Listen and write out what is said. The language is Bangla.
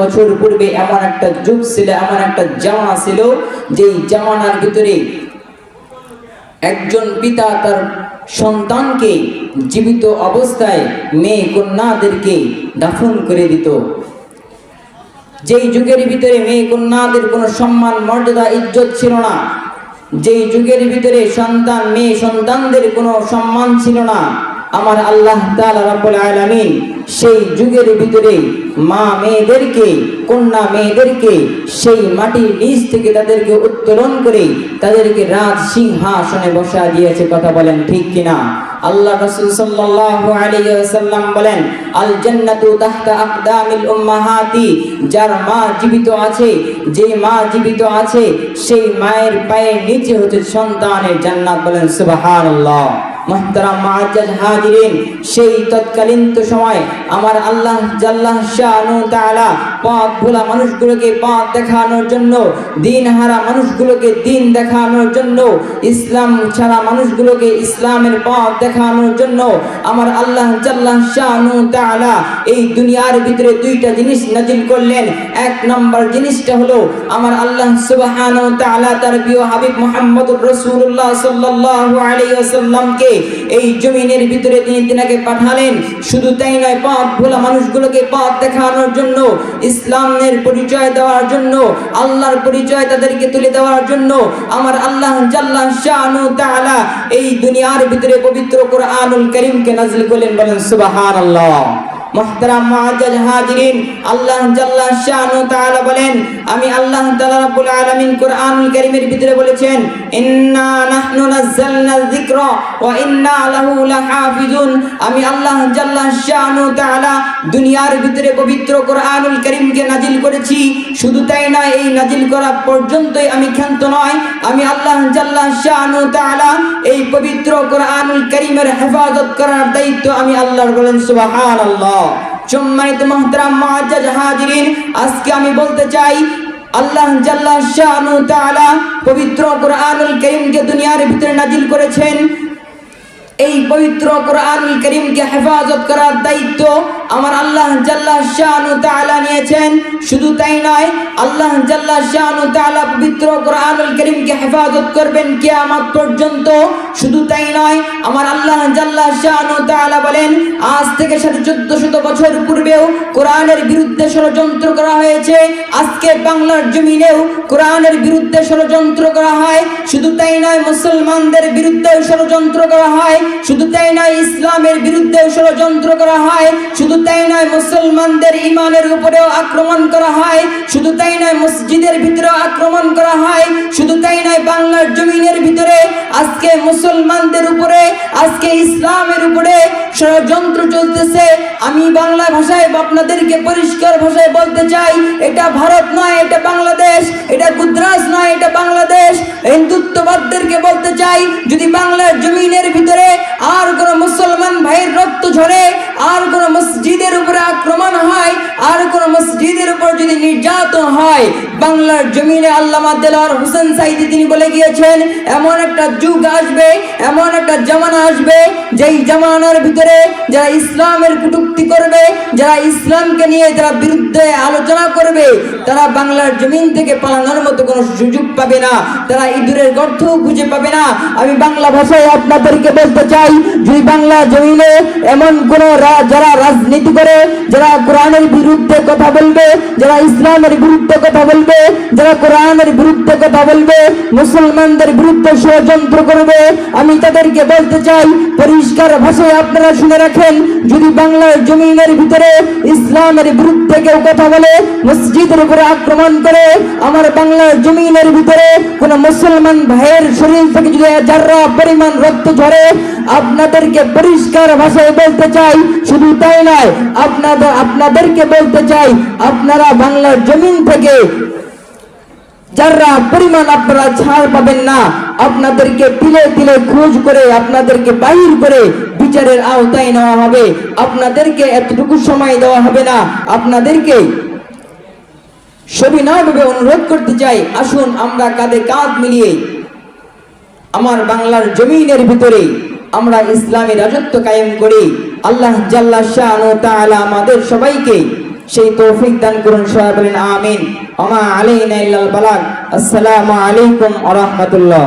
বছর পূর্বে এমন একটা যুগ ছিল, এমন একটা জামানা ছিল, যেই জামানার ভিতরে একজন পিতা তার সন্তানকে জীবিত অবস্থায় মেয়ে কন্যাদেরকে দাফন করে দিত। যেই যুগের ভিতরে মেয়ে কন্যাদের কোনো সম্মান মর্যাদা ইজ্জত ছিল না, যেই যুগের ভিতরে মেয়ে সন্তানদের কোনো সম্মান ছিল না, আমার আল্লাহ তাআলা রাব্বুল আলামিন সেই যুগের ভিতরে মা মেয়েদেরকে, কন্যা মেয়েদেরকে সেই মাটির নিচ থেকে তাদেরকে উত্তোলন করে তাদেরকে রাজ সিংহাসনে বসা দিয়েছে। কথা বলেন ঠিক কিনা? আল্লাহ রাসূল সাল্লাল্লাহু আলাইহি ওয়াসাল্লাম বলেন, আল জান্নাতু তাহতা আকদামিল উম্মাহাতি, যার মা জীবিত আছে, যে মা জীবিত আছে সেই মায়ের পায়ের নিচে হচ্ছে সন্তানের জান্নাত। বলেন সুবহানাল্লাহ। মুহতারাম মুআজ্জাজ হাজিরিন, সেই তৎকালীন সময় আমার আল্লাহ জাল্লা শানু তাআলা পথ ভোলা মানুষগুলোকে পথ দেখানোর জন্য, দিনহারা মানুষগুলোকে দিন দেখানোর জন্য, ইসলাম ছাড়া মানুষগুলোকে ইসলামের পথ দেখানোর জন্য আমার আল্লাহ জাল্লা শানু তাআলা এই দুনিয়ার ভিতরে দুইটা জিনিস নাজিল করলেন। এক নম্বর জিনিসটা হলো আমার আল্লাহ সুবহানাহু ওয়া তাআলা তার প্রিয় হাবিব মুহাম্মদুর রাসূলুল্লাহ সাল্লাল্লাহু আলাইহি ওয়াসাল্লামকে এই জমিনের ভিতরে তিনাকে পাঠালেন। শুধু তাই নয়, পথ ভোলা মানুষগুলোকে পথ দেখানোর জন্য, ইসলামের পরিচয় দেওয়ার জন্য, আল্লাহর পরিচয় তাদেরকে তুলে দেওয়ার জন্য আমার আল্লাহ জাল্লা শানু তাআলা এই দুনিয়ার ভিতরে পবিত্র কোরআনুল কারীমকে নাযিল করলেন। বলেন সুবহানাল্লাহ। মুহতারাম মুআজ্জাজ হাজিরিন, আল্লাহ জাল্লা শানু তাআলা বলেন, আমি আল্লাহ তাআলা রাব্বুল আলামিন কোরআনুল কারীমের ভিতরে বলেছেন, ইন্না নাহনু নাযালনা যিকরা ওয়া ইন্না লাহু লাহাফিজুন। আমি আল্লাহ জাল্লা শানু তাআলা দুনিয়ার ভিতরে পবিত্র কোরআনুল কারীমকে নাজিল করেছি। শুধু তাই নয়, এই নাজিল করা পর্যন্তই আমি ক্ষান্ত নয়, আমি আল্লাহ জাল্লা শানু তাআলা এই পবিত্র কোরআনুল কারীমের হেফাজত করার দায়িত্ব আমি আল্লাহর। বলেন সুবহানাল্লাহ। সম্মানিত মুহতারাম মুআজ্জাজ হাজিরিন, আজকে আমি বলতে চাই আল্লাহ জাল্লা শানু তাআলা পবিত্র কোরআনুল কারীমকে দুনিয়ার ভিতরে নাজিল করেছেন। এই পবিত্র কোরআনুল কারীমকে হেফাজত করার দায়িত্ব আমার আল্লাহ জাল্লা শানু তাআলা নিয়েছেন। শুধু তাই নয়, আল্লাহ জাল্লা শানু তাআলা পবিত্র কোরআনুল কারীমকে হেফাজত করবেন কিয়ামত পর্যন্ত। শুধু তাই নয়, আমার আল্লাহ জাল্লা শানু তাআলা বলেন, আজ থেকে 1400 বছর পূর্বেও কোরআনের বিরুদ্ধে ষড়যন্ত্র করা হয়েছে, আজকে বাংলার জমিনেও কোরআনের বিরুদ্ধে ষড়যন্ত্র করা হয়। শুধু তাই নয়, মুসলমানদের বিরুদ্ধে ষড়যন্ত্র করা হয়। শুধু তাই নয়, ইসলামের বিরুদ্ধে ষড়যন্ত্র করা হয়। শুধু তাই নয়, মুসলমানদের ঈমানের উপরেও আক্রমণ করা হয়। শুধু তাই নয়, মসজিদের ভিতরেও আক্রমণ করা হয়। শুধু তাই নয়, বাংলার জমিনের ভিতরে আজকে মুসলমানদের উপরে, আজকে ইসলামের উপরে ষড়যন্ত্র চলতেছে। আমি বাংলা ভাষায় আপনাদেরকে পরিষ্কার ভাষায় বলতে চাই, এটা ভারত নয়, এটা বাংলাদেশ। এটা গুজরাট নয়, এটা বাংলাদেশ। হিন্দুত্ববাদীদেরকে বলতে চাই, যদি বাংলার জমিনের ভিতরে আর কোন মুসলমান ভাইয়ের রক্ত ঝরে, আর কোন মসজিদের উপরে আক্রমণ হয়, আর কোন মসজিদের উপর যদি নির্যাতন হয়, বাংলার জমিনে আল্লামা দেলোয়ার হোসেন সাঈদী তিনি বলে গিয়েছেন, এমন একটা যুগ আসবে, এমন একটা জামানা আসবে, যেই জামানার ভিতরে যারা ইসলামের কটূক্তি করবে, যারা ইসলামকে নিয়ে যারা বিরুদ্ধে আলোচনা করবে, তারা বাংলার জমিন থেকে পালানোর মতো কোনো সুযোগ পাবে না, তারা ইঁদুরের গর্ত খুঁজে পাবে না। আমি বাংলা ভাষায় আপনাদেরকে বলতে চাই, যদি বাংলা জমিনে এমন কোন যারা রাজনীতি করে, যারা কোরআনের বিরুদ্ধে কথা বলবে, যারা ইসলামের বিরুদ্ধে কথা বলবে, যারা কোরআনের বিরুদ্ধে কথা বলবে, মুসলমানদের বিরুদ্ধে ষড়যন্ত্র করবে, আমি তাদেরকে বলতে চাই পরিষ্কার ভাষায় আপনারা শুনে রাখেন, যদি বাংলার জমিনের ভিতরে ইসলামের বিরুদ্ধে কেউ কথা বলে, মসজিদের উপরে আক্রমণ করে, আমার বাংলার জমিনের ভিতরে কোন মুসলমান ভাইয়ের শরীর থেকে যদি যারা পরিমাণ রক্ত ঝরে, আপনাদেরকে পরিষ্কার ভাষায় বলতে চাই, শুধু তাই নয়, আপনাদেরকে বলতে চাই, আপনারা বাংলার জমিন থেকে যারা পরিমাণ আপনারা ছাড় পাবেন না, আপনাদেরকে তিলে তিলে খোঁজ করে আপনাদেরকে বাহির করে বিচারের আওতায় নেওয়া হবে। আপনাদেরকে এতটুকু সময় দেওয়া হবে না। আপনাদেরকে সবিনয়ভাবে অনুরোধ করতে চাই, আসুন আমরা কাঁধে কাঁধ মিলিয়ে আমার বাংলার জমিনের ভিতরে আমরা ইসলামী রাজত্ব কায়েম করি। আল্লাহ জাল্লা শানু তাআলা আমাদের সবাইকে সেই তৌফিক দান করুন। সবাই বলেন আমিন। ওমা আলাইনা ইল্লাল বালাগ। আসসালামু আলাইকুম ওয়া রাহমাতুল্লাহ।